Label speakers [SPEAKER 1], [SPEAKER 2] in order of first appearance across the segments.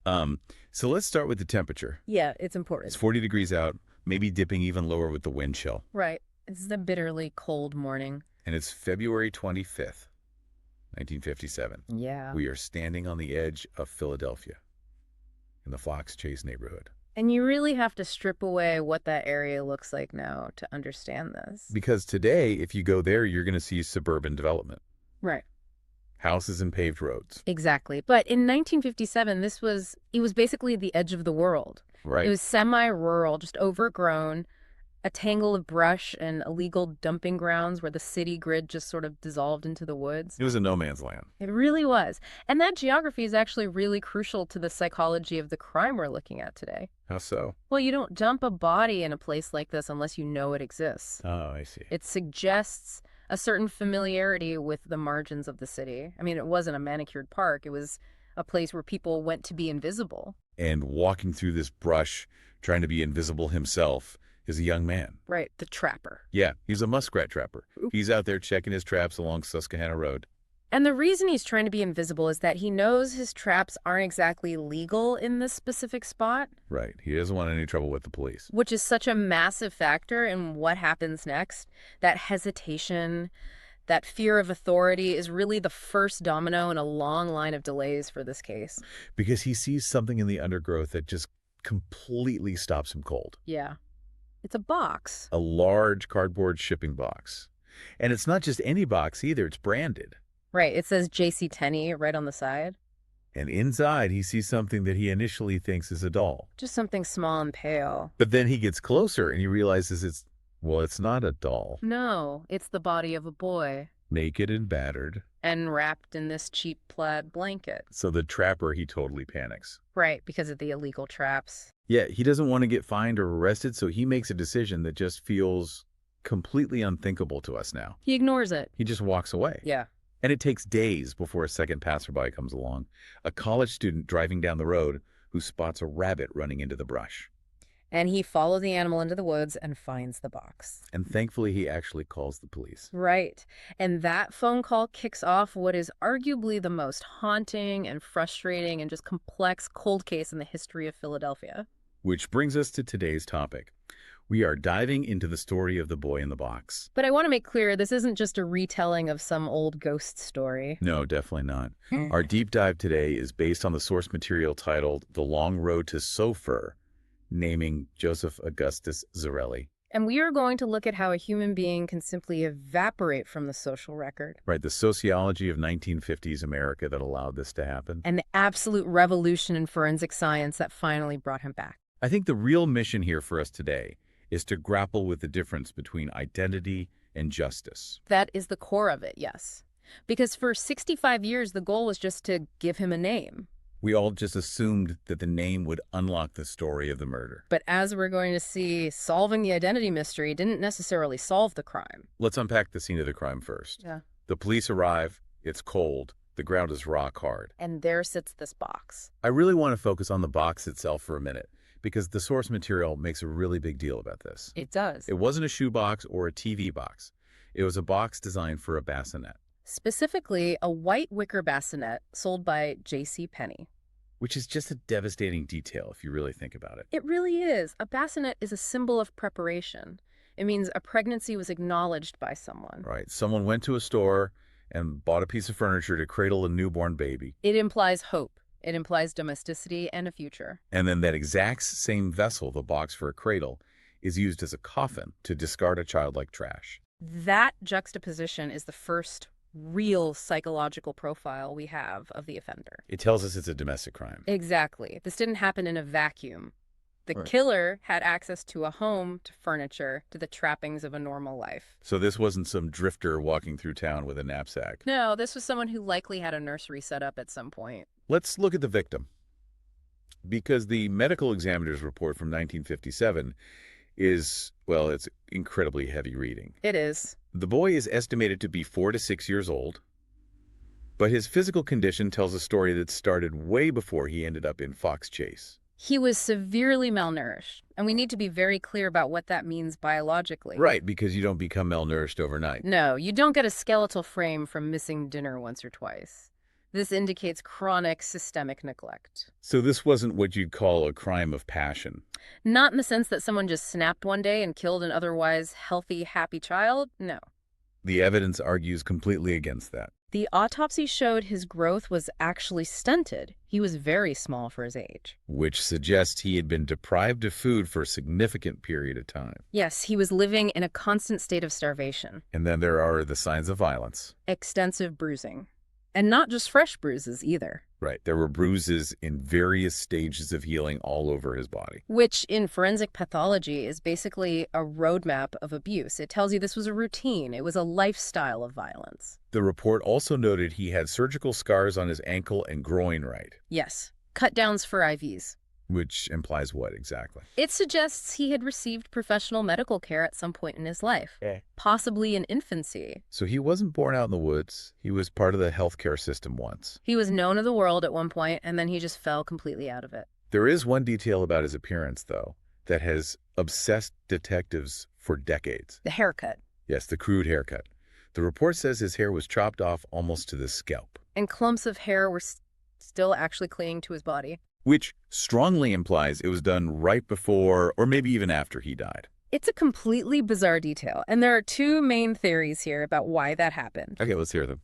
[SPEAKER 1] So let's start with the temperature.
[SPEAKER 2] Yeah, it's
[SPEAKER 1] It's
[SPEAKER 2] important.
[SPEAKER 1] 40 degrees out, maybe dipping even lower with the wind chill.
[SPEAKER 2] Right. It's a bitterly cold morning.
[SPEAKER 1] And it's February 25th, 1957.
[SPEAKER 2] Yeah.
[SPEAKER 1] We are standing on the edge of Philadelphia in the Fox Chase neighborhood.
[SPEAKER 2] And you really have to strip away what that area looks like now to understand this.
[SPEAKER 1] Because today, if you go there, you're going to see suburban development,
[SPEAKER 2] Right.
[SPEAKER 1] houses and paved roads.
[SPEAKER 2] Exactly. But in 1957, it was basically the edge of the world. It
[SPEAKER 1] Right.
[SPEAKER 2] was semi-rural, just overgrown, a tangle of brush and illegal dumping grounds where the city grid just sort of dissolved into the woods.
[SPEAKER 1] It was a no man's land.
[SPEAKER 2] It really was. And that geography is actually really crucial to the psychology of the crime we're looking at today.
[SPEAKER 1] How so?
[SPEAKER 2] Well, you don't dump a body in a place like this unless you know it exists.
[SPEAKER 1] Oh, I see.
[SPEAKER 2] It suggests a certain familiarity with the margins of the city. I mean, it wasn't a manicured park. It was a place where people went to be invisible.
[SPEAKER 1] And walking through this brush, trying to be invisible himself, is a young man.
[SPEAKER 2] Right, the trapper.
[SPEAKER 1] Yeah, he's a muskrat trapper.
[SPEAKER 2] Oop.
[SPEAKER 1] He's out there checking his traps along Susquehanna Road.
[SPEAKER 2] And the reason he's trying to be invisible is that he knows his traps aren't exactly legal in this specific spot,
[SPEAKER 1] Right. He doesn't want any trouble with the police.
[SPEAKER 2] which is such a massive factor in what happens next. That hesitation, that fear of authority is really the first domino in a long line of delays for this case.
[SPEAKER 1] Because he sees something in the undergrowth that just completely stops him cold.
[SPEAKER 2] Yeah. It's a box.
[SPEAKER 1] A large cardboard shipping box. And it's not just any box either, it's branded.
[SPEAKER 2] Right, it says J.C. Tenney right on the side.
[SPEAKER 1] And inside, he sees something that he initially thinks is a doll.
[SPEAKER 2] Just something small and pale.
[SPEAKER 1] But then he gets closer and he realizes it's not a doll.
[SPEAKER 2] No, it's the body of a boy,
[SPEAKER 1] Naked and battered.
[SPEAKER 2] and wrapped in this cheap plaid blanket.
[SPEAKER 1] So the trapper, he totally panics.
[SPEAKER 2] Right, because of the illegal traps.
[SPEAKER 1] Yeah, he doesn't want to get fined or arrested, so he makes a decision that just feels completely unthinkable to us now.
[SPEAKER 2] He ignores it.
[SPEAKER 1] He just walks away.
[SPEAKER 2] Yeah.
[SPEAKER 1] And it takes days before a second passerby comes along, a college student driving down the road who spots a rabbit running into the brush.
[SPEAKER 2] And he follows the animal into the woods and finds the box.
[SPEAKER 1] And thankfully, he actually calls the police.
[SPEAKER 2] Right. And that phone call kicks off what is arguably the most haunting and frustrating and just complex cold case in the history of Philadelphia.
[SPEAKER 1] Which brings us to today's topic. We are diving into the story of the boy in the box.
[SPEAKER 2] But I want to make clear this isn't just a retelling of some old ghost story.
[SPEAKER 1] No, definitely not. Our deep dive today is based on the source material titled The Long Road to Sofer, naming Joseph Augustus Zarelli.
[SPEAKER 2] And we are going to look at how a human being can simply evaporate from the social record.
[SPEAKER 1] Right, the sociology of 1950s America that allowed this to happen.
[SPEAKER 2] And the absolute revolution in forensic science that finally brought him back.
[SPEAKER 1] I think the real mission here for us today is to grapple with the difference between identity and justice.
[SPEAKER 2] That is the core of it, yes. Because for 65 years, the goal was just to give him a name.
[SPEAKER 1] We all just assumed that the name would unlock the story of the murder.
[SPEAKER 2] But as we're going to see, solving the identity mystery didn't necessarily solve the crime.
[SPEAKER 1] Let's unpack the scene of the crime first.
[SPEAKER 2] Yeah.
[SPEAKER 1] The police arrive, it's cold, the ground is rock hard.
[SPEAKER 2] And there sits this box.
[SPEAKER 1] I really want to focus on the box itself for a minute, because the source material makes a really big deal about this.
[SPEAKER 2] It does.
[SPEAKER 1] It wasn't a shoebox or a TV box. It was a box designed for a bassinet.
[SPEAKER 2] Specifically, a white wicker bassinet sold by J.C. Penney.
[SPEAKER 1] Which is just a devastating detail if you really think about it.
[SPEAKER 2] It really is. A bassinet is a symbol of preparation. It means a pregnancy was acknowledged by someone.
[SPEAKER 1] Right. Someone went to a store and bought a piece of furniture to cradle a newborn baby.
[SPEAKER 2] It implies hope. It implies domesticity and a future.
[SPEAKER 1] And then that exact same vessel, the box for a cradle, is used as a coffin to discard a child like trash.
[SPEAKER 2] That juxtaposition is the first real psychological profile we have of the offender.
[SPEAKER 1] It tells us it's a domestic crime.
[SPEAKER 2] Exactly. This didn't happen in a vacuum. The
[SPEAKER 1] Right.
[SPEAKER 2] killer had access to a home, to furniture, to the trappings of a normal life.
[SPEAKER 1] So this wasn't some drifter walking through town with a knapsack.
[SPEAKER 2] No, this was someone who likely had a nursery set up at some point.
[SPEAKER 1] Let's look at the victim. Because the medical examiner's report from 1957 is, well, it's incredibly heavy reading.
[SPEAKER 2] It is.
[SPEAKER 1] The boy is estimated to be 4 to 6 years old, but his physical condition tells a story that started way before he ended up in Fox Chase.
[SPEAKER 2] He was severely malnourished, and we need to be very clear about what that means biologically.
[SPEAKER 1] Right, because you don't become malnourished overnight.
[SPEAKER 2] No, you don't get a skeletal frame from missing dinner once or twice. This indicates chronic systemic neglect.
[SPEAKER 1] So this wasn't what you'd call a crime of passion.
[SPEAKER 2] Not in the sense that someone just snapped one day and killed an otherwise healthy, happy child. No.
[SPEAKER 1] The evidence argues completely against that.
[SPEAKER 2] The autopsy showed his growth was actually stunted. He was very small for his age.
[SPEAKER 1] Which suggests he had been deprived of food for a significant period of time.
[SPEAKER 2] Yes, he was living in a constant state of starvation.
[SPEAKER 1] And then there are the signs of violence.
[SPEAKER 2] Extensive bruising. And not just fresh bruises either.
[SPEAKER 1] Right. There were bruises in various stages of healing all over his body.
[SPEAKER 2] Which, in forensic pathology, is basically a roadmap of abuse. It tells you this was a routine. It was a lifestyle of violence.
[SPEAKER 1] The report also noted he had surgical scars on his ankle and groin, right?
[SPEAKER 2] Yes. Cut downs for IVs.
[SPEAKER 1] Which implies what exactly?
[SPEAKER 2] It suggests he had received professional medical care at some point in his life, possibly in infancy.
[SPEAKER 1] So he wasn't born out in the woods. He was part of the healthcare system once.
[SPEAKER 2] He was known of the world at one point, and then he just fell completely out of it.
[SPEAKER 1] There is one detail about his appearance, though, that has obsessed detectives for decades.
[SPEAKER 2] The haircut.
[SPEAKER 1] Yes, the crude haircut. The report says his hair was chopped off almost to the scalp.
[SPEAKER 2] And clumps of hair were still actually clinging to his body.
[SPEAKER 1] Which strongly implies it was done right before or maybe even after he died.
[SPEAKER 2] It's a completely bizarre detail, and there are two main theories here about why that happened.
[SPEAKER 1] Okay, let's hear them.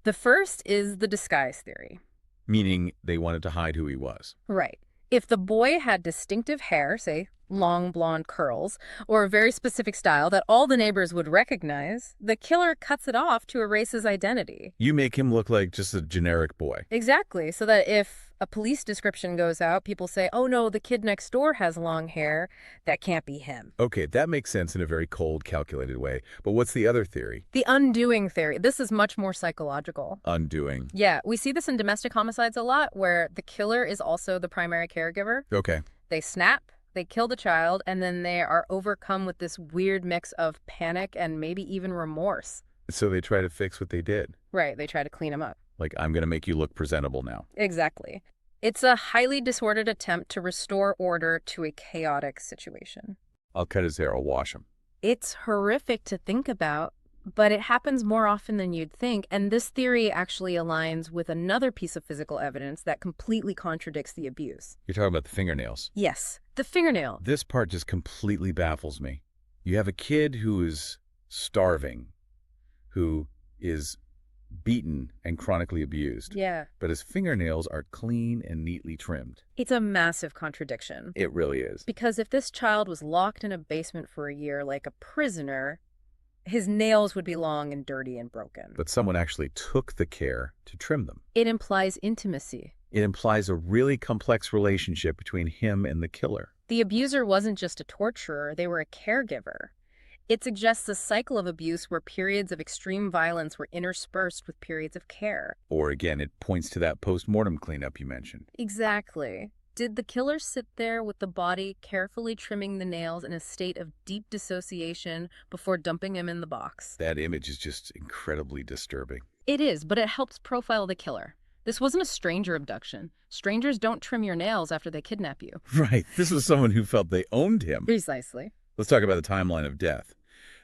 [SPEAKER 2] The first is the disguise theory.
[SPEAKER 1] Meaning they wanted to hide who he was.
[SPEAKER 2] Right. If the boy had distinctive hair, say long blonde curls, or a very specific style that all the neighbors would recognize, the killer cuts it off to erase his identity.
[SPEAKER 1] You make him look like just a generic boy.
[SPEAKER 2] Exactly, so that if a police description goes out, people say, oh no, the kid next door has long hair. That can't be him.
[SPEAKER 1] Okay, that makes sense in a very cold, calculated way. But what's the other theory?
[SPEAKER 2] The undoing theory. This is much more psychological.
[SPEAKER 1] Undoing.
[SPEAKER 2] Yeah, we see this in domestic homicides a lot, where the killer is also the primary caregiver.
[SPEAKER 1] Okay.
[SPEAKER 2] They snap, they kill the child, and then they are overcome with this weird mix of panic and maybe even remorse.
[SPEAKER 1] So they try to fix what they did.
[SPEAKER 2] Right, they try to clean him up.
[SPEAKER 1] Like, I'm going to make you look presentable now.
[SPEAKER 2] Exactly. It's a highly disordered attempt to restore order to a chaotic situation.
[SPEAKER 1] I'll cut his hair, I'll wash him.
[SPEAKER 2] It's horrific to think about, but it happens more often than you'd think, and this theory actually aligns with another piece of physical evidence that completely contradicts the abuse.
[SPEAKER 1] You're talking about the fingernails.
[SPEAKER 2] Yes, the fingernail.
[SPEAKER 1] This part just completely baffles me. You have a kid who is starving, who is beaten and chronically abused.
[SPEAKER 2] Yeah.
[SPEAKER 1] But his fingernails are clean and neatly trimmed.
[SPEAKER 2] It's a massive contradiction.
[SPEAKER 1] It really is.
[SPEAKER 2] Because if this child was locked in a basement for a year like a prisoner, his nails would be long and dirty and broken.
[SPEAKER 1] But someone actually took the care to trim them.
[SPEAKER 2] It implies intimacy.
[SPEAKER 1] It implies a really complex relationship between him and the killer.
[SPEAKER 2] The abuser wasn't just a torturer, they were a caregiver. It suggests a cycle of abuse where periods of extreme violence were interspersed with periods of care.
[SPEAKER 1] Or again, it points to that post-mortem cleanup you mentioned.
[SPEAKER 2] Exactly. Did the killer sit there with the body carefully trimming the nails in a state of deep dissociation before dumping him in the box?
[SPEAKER 1] That image is just incredibly disturbing.
[SPEAKER 2] It is, but it helps profile the killer. This wasn't a stranger abduction. Strangers don't trim your nails after they kidnap you.
[SPEAKER 1] Right. This was someone who felt they owned him.
[SPEAKER 2] Precisely.
[SPEAKER 1] Let's talk about the timeline of death.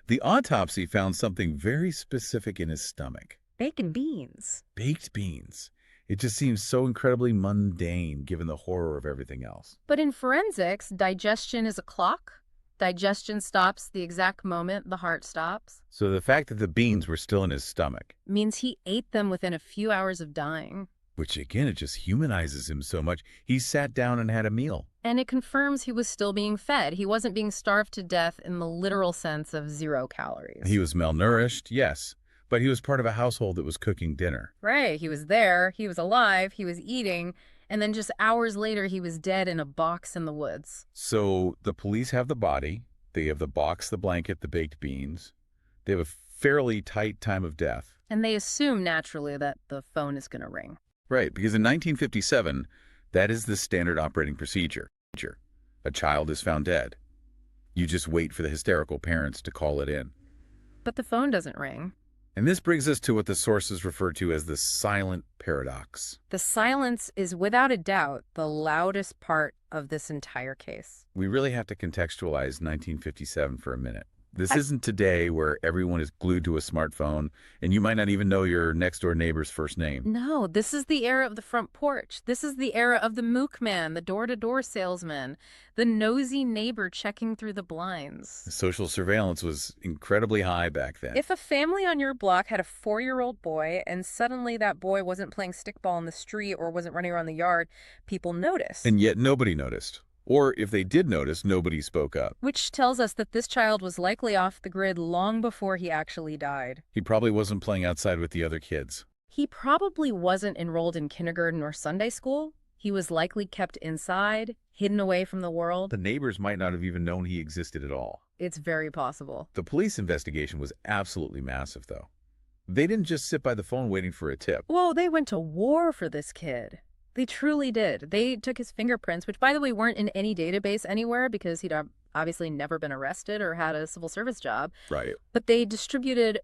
[SPEAKER 1] The autopsy found something very specific in his stomach.
[SPEAKER 2] Baked beans.
[SPEAKER 1] Baked beans. It just seems so incredibly mundane given the horror of everything else.
[SPEAKER 2] But in forensics, digestion is a clock. Digestion stops the exact moment the heart stops.
[SPEAKER 1] So the fact that the beans were still in his stomach
[SPEAKER 2] Means he ate them within a few hours of dying.
[SPEAKER 1] which again, it just humanizes him so much. He sat down and had a meal.
[SPEAKER 2] And it confirms he was still being fed. He wasn't being starved to death in the literal sense of 0 calories.
[SPEAKER 1] He was malnourished, yes, but he was part of a household that was cooking dinner.
[SPEAKER 2] Right. He was there. He was alive. He was eating. And then just hours later, he was dead in a box in the woods.
[SPEAKER 1] So the police have the body. They have the box, the blanket, the baked beans. They have a fairly tight time of death.
[SPEAKER 2] And they assume naturally that the phone is going to ring.
[SPEAKER 1] Right, because in 1957, that is the standard operating procedure. A child is found dead. You just wait for the hysterical parents to call it in.
[SPEAKER 2] But the phone doesn't ring.
[SPEAKER 1] And this brings us to what the sources refer to as the silent paradox.
[SPEAKER 2] The silence is without a doubt the loudest part of this entire case.
[SPEAKER 1] We really have to contextualize 1957 for a minute. This isn't today where everyone is glued to a smartphone and you might not even know your next-door neighbor's first name.
[SPEAKER 2] No, this is the era of the front porch. This is the era of the mookman, the door-to-door salesman, the nosy neighbor checking through the blinds.
[SPEAKER 1] Social surveillance was incredibly high back then.
[SPEAKER 2] If a family on your block had a 4-year-old boy and suddenly that boy wasn't playing stickball in the street or wasn't running around the yard, people noticed.
[SPEAKER 1] And yet nobody noticed. Or if they did notice, nobody spoke up.
[SPEAKER 2] Which tells us that this child was likely off the grid long before he actually died.
[SPEAKER 1] He probably wasn't playing outside with the other kids.
[SPEAKER 2] He probably wasn't enrolled in kindergarten or Sunday school. He was likely kept inside, hidden away from the world.
[SPEAKER 1] The neighbors might not have even known he existed at all.
[SPEAKER 2] It's very possible.
[SPEAKER 1] The police investigation was absolutely massive, though. They didn't just sit by the phone waiting for a tip.
[SPEAKER 2] Whoa, they went to war for this kid. They truly did. They took his fingerprints, which, by the way, weren't in any database anywhere because he'd obviously never been arrested or had a civil service job.
[SPEAKER 1] Right.
[SPEAKER 2] But they distributed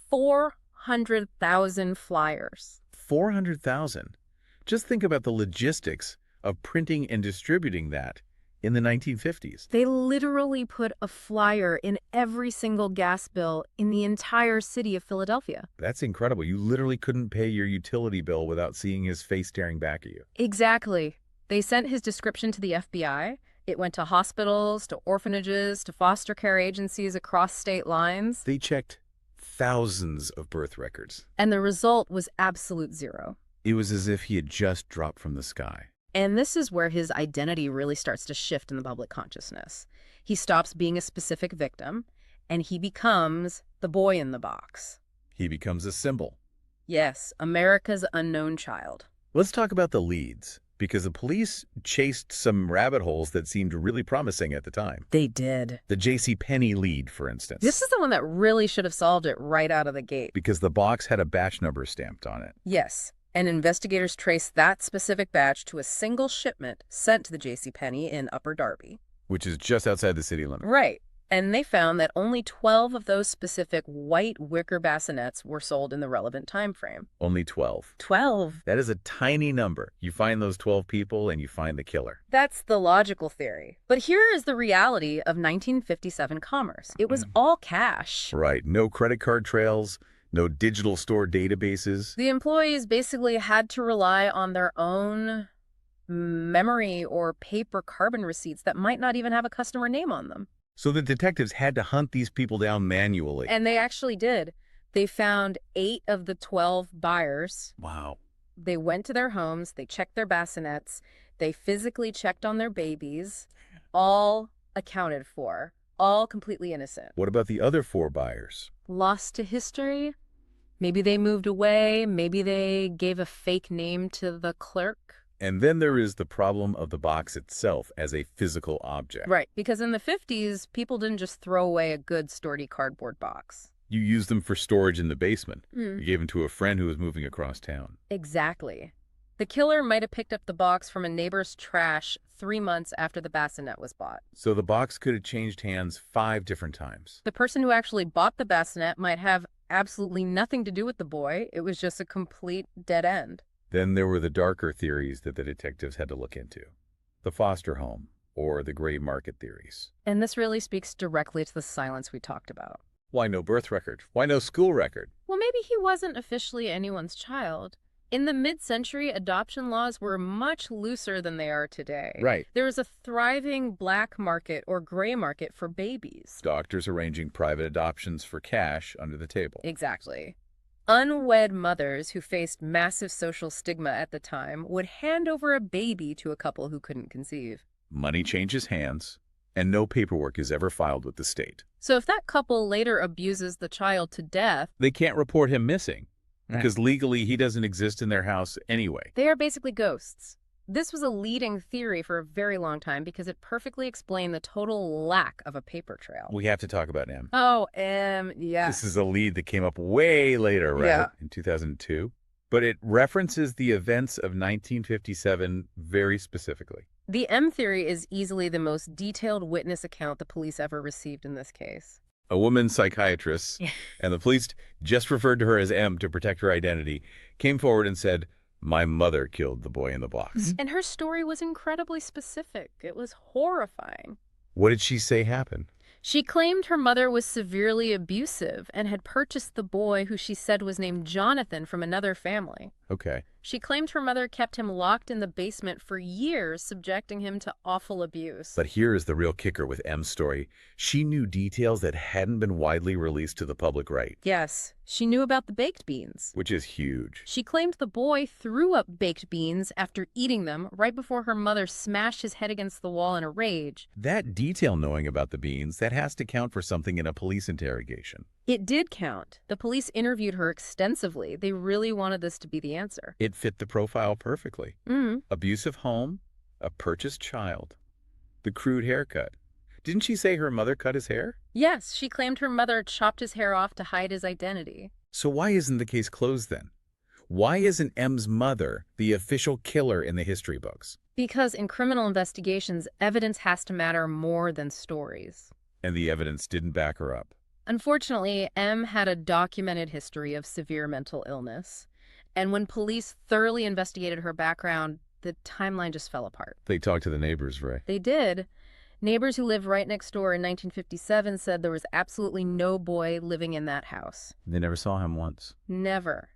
[SPEAKER 2] 400,000 flyers.
[SPEAKER 1] 400,000. Just think about the logistics of printing and distributing that in the 1950s.
[SPEAKER 2] They literally put a flyer in every single gas bill in the entire city of Philadelphia.
[SPEAKER 1] That's incredible. You literally couldn't pay your utility bill without seeing his face staring back at you.
[SPEAKER 2] Exactly. They sent his description to the FBI. It went to hospitals, to orphanages, to foster care agencies across state lines.
[SPEAKER 1] They checked thousands of birth records.
[SPEAKER 2] And the result was absolute zero.
[SPEAKER 1] It was as if he had just dropped from the sky.
[SPEAKER 2] And this is where his identity really starts to shift in the public consciousness. He stops being a specific victim, and he becomes the boy in the box.
[SPEAKER 1] He becomes a symbol.
[SPEAKER 2] Yes, America's unknown child.
[SPEAKER 1] Let's talk about the leads, because the police chased some rabbit holes that seemed really promising at the time.
[SPEAKER 2] They did.
[SPEAKER 1] The JCPenney lead, for instance.
[SPEAKER 2] This is the one that really should have solved it right out of the gate.
[SPEAKER 1] Because the box had a batch number stamped on it.
[SPEAKER 2] Yes. And investigators traced that specific batch to a single shipment sent to the JCPenney in Upper Darby.
[SPEAKER 1] Which is just outside the city limit.
[SPEAKER 2] Right. And they found that only 12 of those specific white wicker bassinets were sold in the relevant time frame.
[SPEAKER 1] Only 12.
[SPEAKER 2] 12?
[SPEAKER 1] That is a tiny number. You find those 12 people and you find the killer.
[SPEAKER 2] That's the logical theory. But here is the reality of 1957 commerce. It was all cash.
[SPEAKER 1] Right. No credit card trails. No digital store databases.
[SPEAKER 2] The employees basically had to rely on their own memory or paper carbon receipts that might not even have a customer name on them.
[SPEAKER 1] So the detectives had to hunt these people down manually.
[SPEAKER 2] And they actually did. They found 8 of the 12 buyers.
[SPEAKER 1] Wow.
[SPEAKER 2] They went to their homes, they checked their bassinets, they physically checked on their babies, all accounted for, all completely innocent.
[SPEAKER 1] What about the other 4 buyers?
[SPEAKER 2] Lost to history? Maybe they moved away, maybe they gave a fake name to the clerk.
[SPEAKER 1] And then there is the problem of the box itself as a physical object.
[SPEAKER 2] Right, because in the 50s, people didn't just throw away a good, sturdy cardboard box.
[SPEAKER 1] You used them for storage in the basement.
[SPEAKER 2] Mm.
[SPEAKER 1] You gave them to a friend who was moving across town.
[SPEAKER 2] Exactly. The killer might have picked up the box from a neighbor's trash 3 months after the bassinet was bought.
[SPEAKER 1] So the box could have changed hands 5 different times.
[SPEAKER 2] The person who actually bought the bassinet might have absolutely nothing to do with the boy. It was just a complete dead end.
[SPEAKER 1] Then there were the darker theories that the detectives had to look into. The foster home, or the gray market theories.
[SPEAKER 2] And this really speaks directly to the silence we talked about.
[SPEAKER 1] Why no birth record? Why no school record?
[SPEAKER 2] Well, maybe he wasn't officially anyone's child. In the mid-century, adoption laws were much looser than they are today.
[SPEAKER 1] Right.
[SPEAKER 2] There was a thriving black market or gray market for babies.
[SPEAKER 1] Doctors arranging private adoptions for cash under the table.
[SPEAKER 2] Exactly. Unwed mothers who faced massive social stigma at the time would hand over a baby to a couple who couldn't conceive.
[SPEAKER 1] Money changes hands, and no paperwork is ever filed with the state.
[SPEAKER 2] So if that couple later abuses the child to death,
[SPEAKER 1] They can't report him missing, because legally he doesn't exist in their house anyway.
[SPEAKER 2] they are basically ghosts. This was a leading theory for a very long time because it perfectly explained the total lack of a paper trail.
[SPEAKER 1] We have to talk about M.
[SPEAKER 2] Oh, yeah.
[SPEAKER 1] This is a lead that came up way later, right?
[SPEAKER 2] Yeah.
[SPEAKER 1] In 2002. But it references the events of 1957 very specifically.
[SPEAKER 2] The M theory is easily the most detailed witness account the police ever received in this case.
[SPEAKER 1] A woman psychiatrist, and the police just referred to her as M to protect her identity, came forward and said, "My mother killed the boy in the box."
[SPEAKER 2] And her story was incredibly specific. It was horrifying.
[SPEAKER 1] What did she say happened?
[SPEAKER 2] She claimed her mother was severely abusive and had purchased the boy, who she said was named Jonathan, from another family.
[SPEAKER 1] Okay.
[SPEAKER 2] She claimed her mother kept him locked in the basement for years, subjecting him to awful abuse.
[SPEAKER 1] But here is the real kicker with M's story. She knew details that hadn't been widely released to the public, right?
[SPEAKER 2] Yes, she knew about the baked beans.
[SPEAKER 1] Which is huge.
[SPEAKER 2] She claimed the boy threw up baked beans after eating them right before her mother smashed his head against the wall in a rage.
[SPEAKER 1] That detail knowing about the beans, that has to count for something in a police interrogation.
[SPEAKER 2] It did count. The police interviewed her extensively. They really wanted this to be the answer.
[SPEAKER 1] It fit the profile perfectly.
[SPEAKER 2] Mm-hmm.
[SPEAKER 1] Abusive home, a purchased child, the crude haircut. Didn't she say her mother cut his hair?
[SPEAKER 2] Yes, she claimed her mother chopped his hair off to hide his identity.
[SPEAKER 1] So why isn't the case closed then? Why isn't M's mother the official killer in the history books?
[SPEAKER 2] Because in criminal investigations, evidence has to matter more than stories.
[SPEAKER 1] And the evidence didn't back her up.
[SPEAKER 2] Unfortunately, M had a documented history of severe mental illness. And when police thoroughly investigated her background, the timeline just fell apart.
[SPEAKER 1] They talked to the neighbors, Ray.
[SPEAKER 2] They did. Neighbors who lived right next door in 1957 said there was absolutely no boy living in that house.
[SPEAKER 1] They never saw him once.
[SPEAKER 2] Never.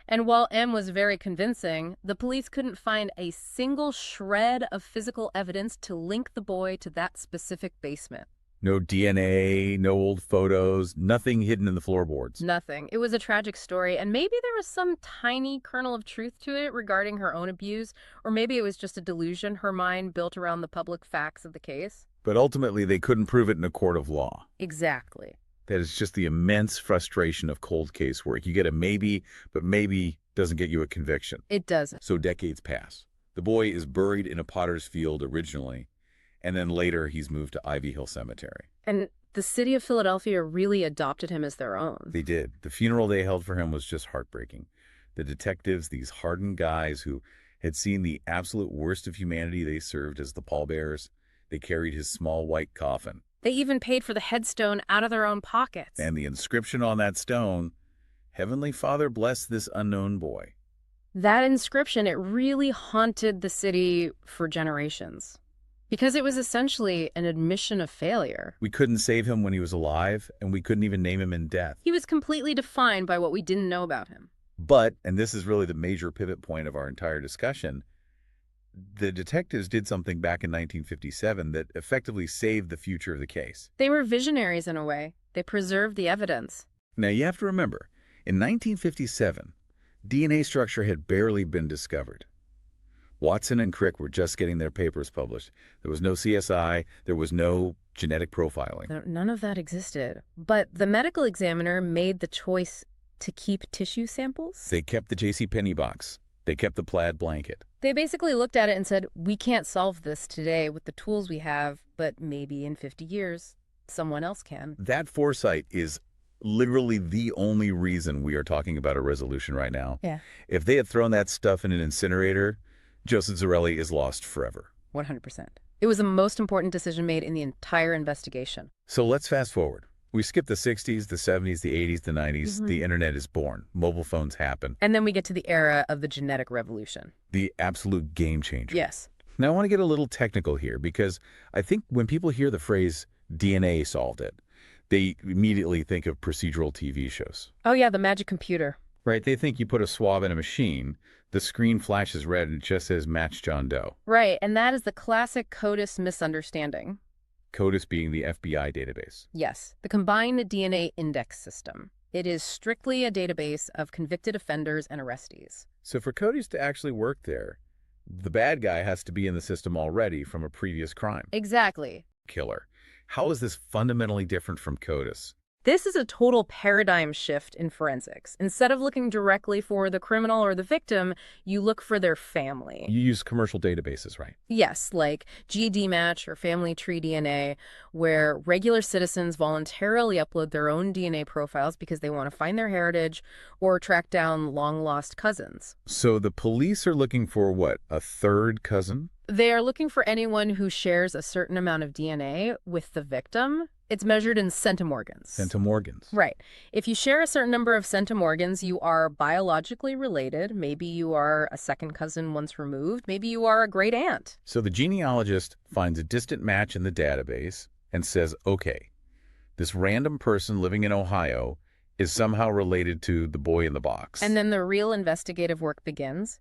[SPEAKER 2] And while M was very convincing, the police couldn't find a single shred of physical evidence to link the boy to that specific basement.
[SPEAKER 1] No DNA, no old photos, nothing hidden in the floorboards.
[SPEAKER 2] Nothing. It was a tragic story, and maybe there was some tiny kernel of truth to it regarding her own abuse, or maybe it was just a delusion her mind built around the public facts of the case.
[SPEAKER 1] But ultimately, they couldn't prove it in a court of law.
[SPEAKER 2] Exactly.
[SPEAKER 1] That is just the immense frustration of cold case work. You get a maybe, but maybe doesn't get you a conviction.
[SPEAKER 2] It doesn't.
[SPEAKER 1] So decades pass. The boy is buried in a potter's field originally, and then later he's moved to Ivy Hill Cemetery.
[SPEAKER 2] And the city of Philadelphia really adopted him as their own.
[SPEAKER 1] They did. The funeral they held for him was just heartbreaking. The detectives, these hardened guys who had seen the absolute worst of humanity, they served as the pallbearers. They carried his small white coffin.
[SPEAKER 2] They even paid for the headstone out of their own pockets.
[SPEAKER 1] And the inscription on that stone, Heavenly Father bless this unknown boy.
[SPEAKER 2] That inscription, it really haunted the city for generations. Because it was essentially an admission of failure.
[SPEAKER 1] We couldn't save him when he was alive, and we couldn't even name him in death.
[SPEAKER 2] He was completely defined by what we didn't know about him.
[SPEAKER 1] But, and this is really the major pivot point of our entire discussion, the detectives did something back in 1957 that effectively saved the future of the case.
[SPEAKER 2] They were visionaries in a way. They preserved the evidence.
[SPEAKER 1] Now, you have to remember, in 1957, DNA structure had barely been discovered. Watson and Crick were just getting their papers published. There was no CSI. There was no genetic profiling.
[SPEAKER 2] None of that existed. But the medical examiner made the choice to keep tissue samples.
[SPEAKER 1] They kept the JCPenney box. They kept the plaid blanket.
[SPEAKER 2] They basically looked at it and said, we can't solve this today with the tools we have, but maybe in 50 years, someone else can.
[SPEAKER 1] That foresight is literally the only reason we are talking about a resolution right now.
[SPEAKER 2] Yeah.
[SPEAKER 1] If they had thrown that stuff in an incinerator, Joseph Zarelli is lost forever.
[SPEAKER 2] 100%. It was the most important decision made in the entire investigation.
[SPEAKER 1] So let's fast forward. We skip the 60s, the 70s, the 80s, the 90s. The internet is born. Mobile phones happen.
[SPEAKER 2] And then we get to the era of the genetic revolution.
[SPEAKER 1] The absolute game changer.
[SPEAKER 2] Yes.
[SPEAKER 1] Now, I want to get a little technical here because I think when people hear the phrase DNA solved it, they immediately think of procedural TV shows.
[SPEAKER 2] Oh, yeah, the magic computer.
[SPEAKER 1] Right? They think you put a swab in a machine, the screen flashes red, and it just says match John Doe.
[SPEAKER 2] Right, and that is the classic CODIS misunderstanding.
[SPEAKER 1] CODIS being the FBI database.
[SPEAKER 2] Yes, the Combined DNA Index System. It is strictly a database of convicted offenders and arrestees.
[SPEAKER 1] So for CODIS to actually work there, the bad guy has to be in the system already from a previous crime.
[SPEAKER 2] Exactly.
[SPEAKER 1] Killer. How is this fundamentally different from CODIS?
[SPEAKER 2] This is a total paradigm shift in forensics. Instead of looking directly for the criminal or the victim, you look for their family.
[SPEAKER 1] You use commercial databases, right?
[SPEAKER 2] Yes, like GDmatch or Family Tree DNA, where regular citizens voluntarily upload their own DNA profiles because they want to find their heritage or track down long-lost cousins.
[SPEAKER 1] So the police are looking for, what, a third cousin?
[SPEAKER 2] They are looking for anyone who shares a certain amount of DNA with the victim. It's measured in centimorgans.
[SPEAKER 1] Centimorgans.
[SPEAKER 2] Right. If you share a certain number of centimorgans, you are biologically related. Maybe you are a second cousin once removed. Maybe you are a great aunt.
[SPEAKER 1] So the genealogist finds a distant match in the database and says, okay, This random person living in Ohio is somehow related to the boy in the box.
[SPEAKER 2] And then the real investigative work begins,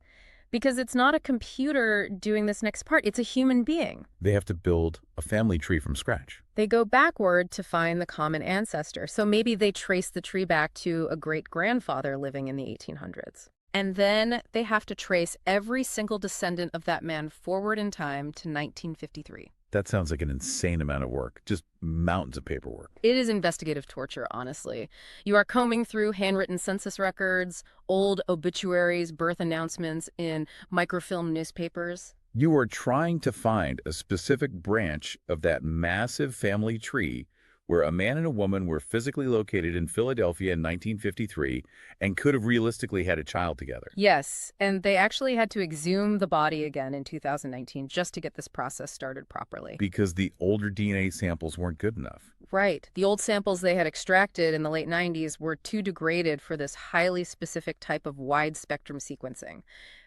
[SPEAKER 2] because it's not a computer doing this next part, it's a human being.
[SPEAKER 1] They have to build a family tree from scratch.
[SPEAKER 2] They go backward to find the common ancestor, so maybe they trace the tree back to a great-grandfather living in the 1800s. And then they have to trace every single descendant of that man forward in time to 1953.
[SPEAKER 1] That sounds like an insane amount of work, just mountains of paperwork.
[SPEAKER 2] It is investigative torture, honestly. You are combing through handwritten census records, old obituaries, birth announcements in microfilm newspapers.
[SPEAKER 1] You are trying to find a specific branch of that massive family tree where a man and a woman were physically located in Philadelphia in 1953 and could have realistically had a child together.
[SPEAKER 2] Yes, and they actually had to exhume the body again in 2019 just to get this process started properly.
[SPEAKER 1] Because the older DNA samples weren't good enough.
[SPEAKER 2] Right. The old samples they had extracted in the late 90s were too degraded for this highly specific type of wide-spectrum sequencing.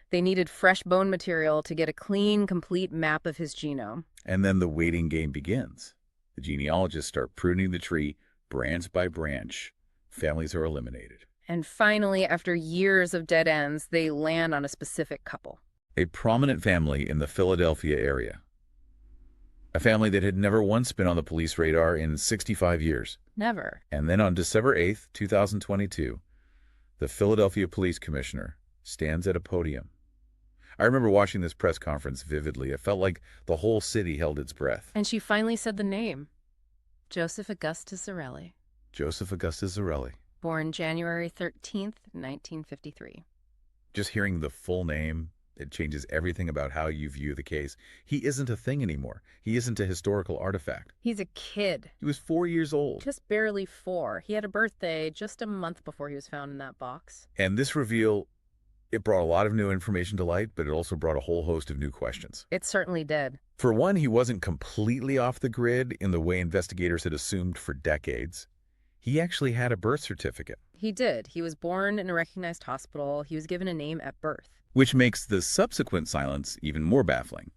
[SPEAKER 2] They needed fresh bone material to get a clean, complete map of his genome.
[SPEAKER 1] And then the waiting game begins. The genealogists start pruning the tree branch by branch. Families are eliminated.
[SPEAKER 2] And finally, after years of dead ends, they land on a specific couple.
[SPEAKER 1] A prominent family in the Philadelphia area. A family that had never once been on the police radar in 65 years.
[SPEAKER 2] Never.
[SPEAKER 1] And then on December 8th, 2022, the Philadelphia Police Commissioner stands at a podium. I remember watching this press conference vividly. It felt like the whole city held its breath.
[SPEAKER 2] And she finally said the name. Joseph Augustus Zarelli.
[SPEAKER 1] Joseph Augustus Zarelli.
[SPEAKER 2] Born January 13th, 1953.
[SPEAKER 1] Just hearing the full name, it changes everything about how you view the case. He isn't a thing anymore. He isn't a historical artifact.
[SPEAKER 2] He's a kid.
[SPEAKER 1] He was 4 years old.
[SPEAKER 2] Just barely 4. He had a birthday just a month before he was found in that box.
[SPEAKER 1] And this reveal, it brought a lot of new information to light, but it also brought a whole host of new questions.
[SPEAKER 2] It certainly did.
[SPEAKER 1] For one, he wasn't completely off the grid in the way investigators had assumed for decades. He actually had a birth certificate.
[SPEAKER 2] He did. He was born in a recognized hospital. He was given a name at birth.
[SPEAKER 1] Which makes the subsequent silence even more baffling.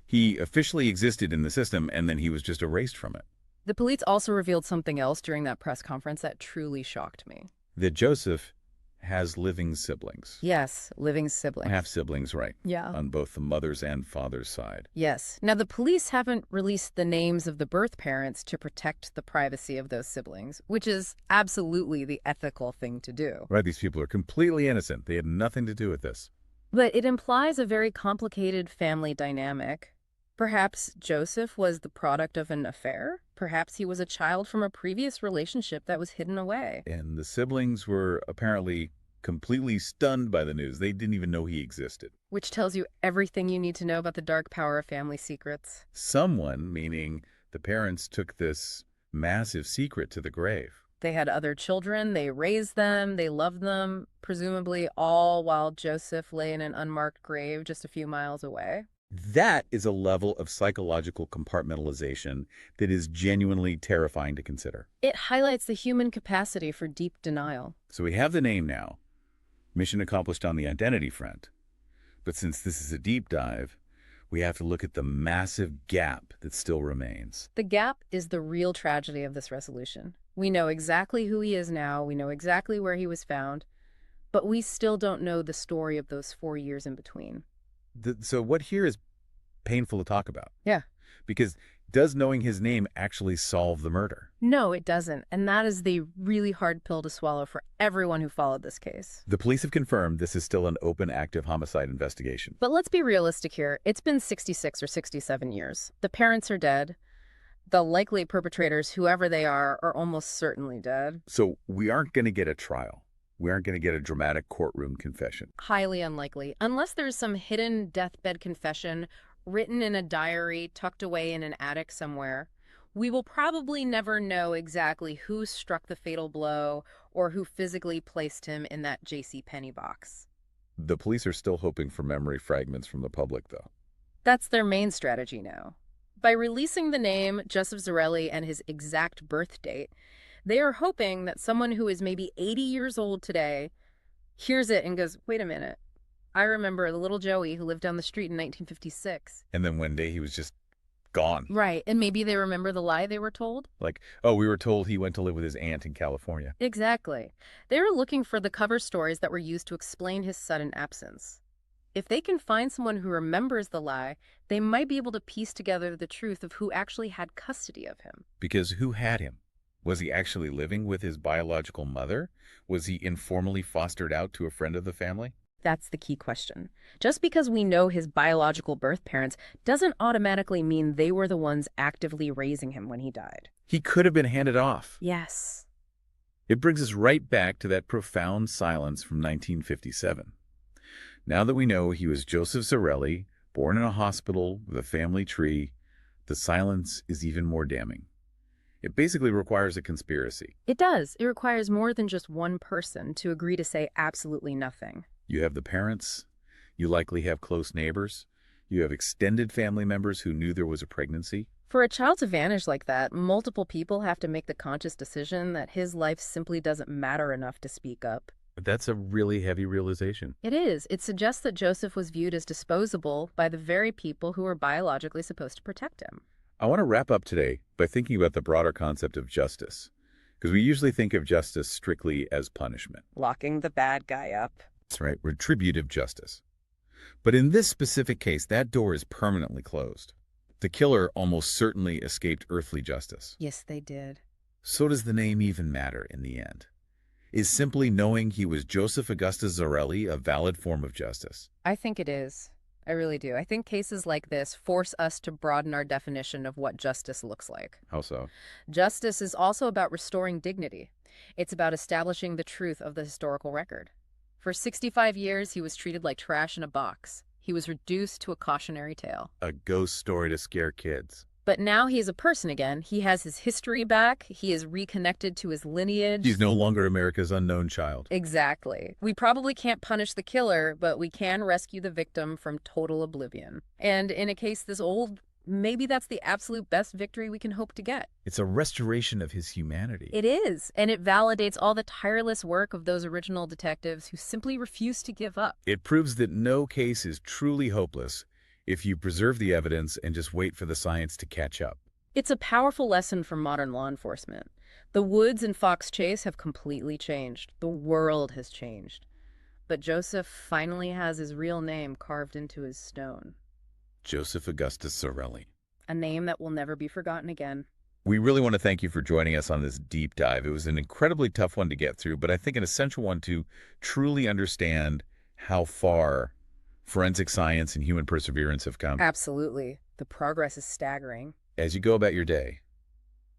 [SPEAKER 1] He officially existed in the system, and then he was just erased from it.
[SPEAKER 2] The police also revealed something else during that press conference that truly shocked me.
[SPEAKER 1] That Joseph has living siblings.
[SPEAKER 2] Yes, living siblings.
[SPEAKER 1] Half-siblings, right.
[SPEAKER 2] Yeah.
[SPEAKER 1] On both the mother's and father's side.
[SPEAKER 2] Yes. Now, the police haven't released the names of the birth parents to protect the privacy of those siblings, which is absolutely the ethical thing to do.
[SPEAKER 1] Right, these people are completely innocent. They had nothing to do with this.
[SPEAKER 2] But it implies a very complicated family dynamic. Perhaps Joseph was the product of an affair? Perhaps he was a child from a previous relationship that was hidden away.
[SPEAKER 1] And the siblings were apparently completely stunned by the news. They didn't even know he existed.
[SPEAKER 2] Which tells you everything you need to know about the dark power of family secrets.
[SPEAKER 1] Someone, meaning the parents, took this massive secret to the grave.
[SPEAKER 2] They had other children, they raised them, they loved them, presumably all while Joseph lay in an unmarked grave just a few miles away.
[SPEAKER 1] That is a level of psychological compartmentalization that is genuinely terrifying to consider.
[SPEAKER 2] It highlights the human capacity for deep denial.
[SPEAKER 1] So we have the name now. Mission accomplished on the identity front. But since this is a deep dive, we have to look at the massive gap that still remains.
[SPEAKER 2] The gap is the real tragedy of this resolution. We know exactly who he is now, we know exactly where he was found, but we still don't know the story of those 4 years in between.
[SPEAKER 1] So what here is painful to talk about?
[SPEAKER 2] Yeah.
[SPEAKER 1] Because does knowing his name actually solve the murder?
[SPEAKER 2] No, it doesn't. And that is the really hard pill to swallow for everyone who followed this case.
[SPEAKER 1] The police have confirmed this is still an open, active homicide investigation.
[SPEAKER 2] But let's be realistic here. It's been 66 or 67 years. The parents are dead. The likely perpetrators, whoever they are almost certainly dead.
[SPEAKER 1] So we aren't going to get a trial. We aren't going to get a dramatic courtroom confession.
[SPEAKER 2] Highly unlikely. Unless there's some hidden deathbed confession written in a diary tucked away in an attic somewhere, we will probably never know exactly who struck the fatal blow or who physically placed him in that JCPenney box.
[SPEAKER 1] The police are still hoping for memory fragments from the public, though.
[SPEAKER 2] That's their main strategy now. By releasing the name Joseph Zarelli and his exact birth date, they are hoping that someone who is maybe 80 years old today hears it and goes, wait a minute, I remember the little Joey who lived down the street in 1956.
[SPEAKER 1] And then one day he was just gone.
[SPEAKER 2] Right, and maybe they remember the lie they were told?
[SPEAKER 1] Like, oh, we were told he went to live with his aunt in California.
[SPEAKER 2] Exactly. They were looking for the cover stories that were used to explain his sudden absence. If they can find someone who remembers the lie, they might be able to piece together the truth of who actually had custody of him.
[SPEAKER 1] Because who had him? Was he actually living with his biological mother? Was he informally fostered out to a friend of the family?
[SPEAKER 2] That's the key question. Just because we know his biological birth parents doesn't automatically mean they were the ones actively raising him when he died.
[SPEAKER 1] He could have been handed off.
[SPEAKER 2] Yes.
[SPEAKER 1] It brings us right back to that profound silence from 1957. Now that we know he was Joseph Zarelli, born in a hospital with a family tree, the silence is even more damning. It basically requires a conspiracy.
[SPEAKER 2] It does. It requires more than just one person to agree to say absolutely nothing.
[SPEAKER 1] You have the parents, you likely have close neighbors, you have extended family members who knew there was a pregnancy.
[SPEAKER 2] For a child to vanish like that, multiple people have to make the conscious decision that his life simply doesn't matter enough to speak up.
[SPEAKER 1] That's a really heavy realization.
[SPEAKER 2] It is. It suggests that Joseph was viewed as disposable by the very people who were biologically supposed to protect him.
[SPEAKER 1] I want to wrap up today by thinking about the broader concept of justice, because we usually think of justice strictly as punishment.
[SPEAKER 2] Locking the bad guy up.
[SPEAKER 1] That's right, retributive justice. But in this specific case, that door is permanently closed. The killer almost certainly escaped earthly justice.
[SPEAKER 2] Yes, they did.
[SPEAKER 1] So does the name even matter in the end? Is simply knowing he was Joseph Augustus Zarelli a valid form of justice?
[SPEAKER 2] I think it is. I really do. I think cases like this force us to broaden our definition of what justice looks like.
[SPEAKER 1] How so?
[SPEAKER 2] Justice is also about restoring dignity. It's about establishing the truth of the historical record. For 65 years, he was treated like trash in a box. He was reduced to a cautionary tale.
[SPEAKER 1] A ghost story to scare kids.
[SPEAKER 2] But now he is a person again. He has his history back. He is reconnected to his lineage.
[SPEAKER 1] He's no longer America's unknown child.
[SPEAKER 2] Exactly. We probably can't punish the killer, but we can rescue the victim from total oblivion. And in a case this old, maybe that's the absolute best victory we can hope to get.
[SPEAKER 1] It's a restoration of his humanity.
[SPEAKER 2] It is, and it validates all the tireless work of those original detectives who simply refuse to give up.
[SPEAKER 1] It proves that no case is truly hopeless if you preserve the evidence and just wait for the science to catch up.
[SPEAKER 2] It's a powerful lesson for modern law enforcement. The woods in Fox Chase have completely changed. The world has changed. But Joseph finally has his real name carved into his stone.
[SPEAKER 1] Joseph Augustus Zarelli.
[SPEAKER 2] A name that will never be forgotten again.
[SPEAKER 1] We really want to thank you for joining us on this deep dive. It was an incredibly tough one to get through, but I think an essential one to truly understand how far forensic science and human perseverance have come.
[SPEAKER 2] Absolutely. The progress is staggering.
[SPEAKER 1] As you go about your day,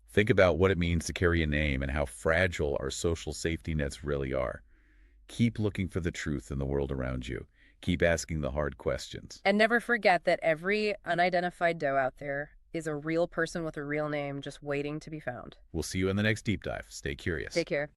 [SPEAKER 1] think about what it means to carry a name and how fragile our social safety nets really are. Keep looking for the truth in the world around you. Keep asking the hard questions.
[SPEAKER 2] And never forget that every unidentified doe out there is a real person with a real name just waiting to be found.
[SPEAKER 1] We'll see you in the next deep dive. Stay curious.
[SPEAKER 2] Take care.